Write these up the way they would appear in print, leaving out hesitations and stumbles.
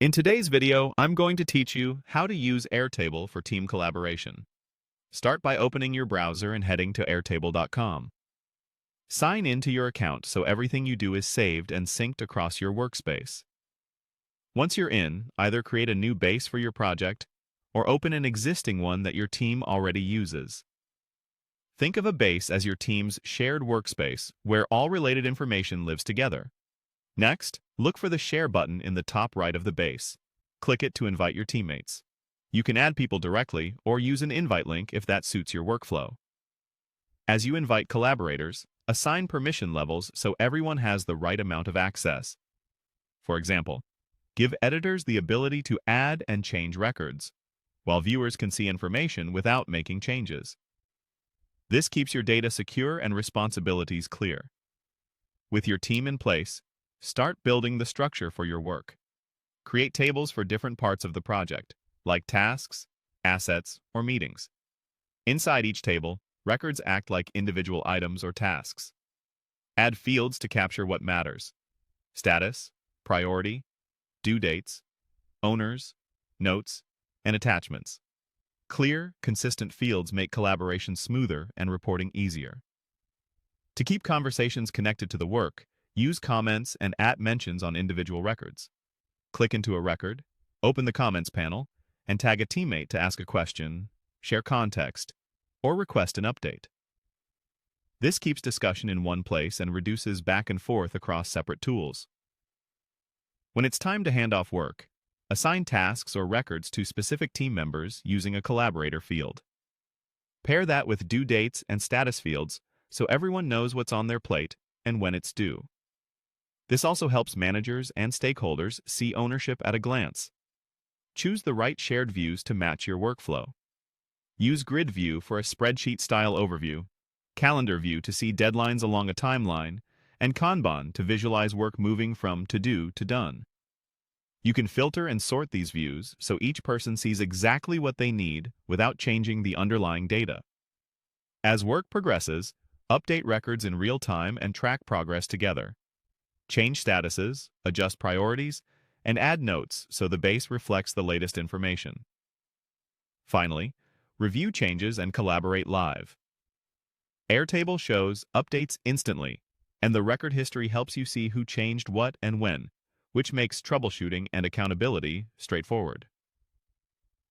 In today's video, I'm going to teach you how to use Airtable for team collaboration. Start by opening your browser and heading to airtable.com. Sign in to your account so everything you do is saved and synced across your workspace. Once you're in, either create a new base for your project or open an existing one that your team already uses. Think of a base as your team's shared workspace where all related information lives together. Next, look for the Share button in the top right of the base. Click it to invite your teammates. You can add people directly or use an invite link if that suits your workflow. As you invite collaborators, assign permission levels so everyone has the right amount of access. For example, give editors the ability to add and change records, while viewers can see information without making changes. This keeps your data secure and responsibilities clear. With your team in place, start building the structure for your work. Create tables for different parts of the project, like tasks, assets, or meetings. Inside each table, records act like individual items or tasks. Add fields to capture what matters: status, priority, due dates, owners, notes, and attachments. Clear, consistent fields make collaboration smoother and reporting easier. To keep conversations connected to the work, use comments and @mentions on individual records. Click into a record, open the comments panel, and tag a teammate to ask a question, share context, or request an update. This keeps discussion in one place and reduces back and forth across separate tools. When it's time to hand off work, assign tasks or records to specific team members using a collaborator field. Pair that with due dates and status fields so everyone knows what's on their plate and when it's due. This also helps managers and stakeholders see ownership at a glance. Choose the right shared views to match your workflow. Use Grid View for a spreadsheet-style overview, Calendar View to see deadlines along a timeline, and Kanban to visualize work moving from to-do to done. You can filter and sort these views so each person sees exactly what they need without changing the underlying data. As work progresses, update records in real time and track progress together. Change statuses, adjust priorities, and add notes so the base reflects the latest information. Finally, review changes and collaborate live. Airtable shows updates instantly, and the record history helps you see who changed what and when, which makes troubleshooting and accountability straightforward.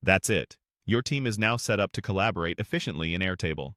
That's it. Your team is now set up to collaborate efficiently in Airtable.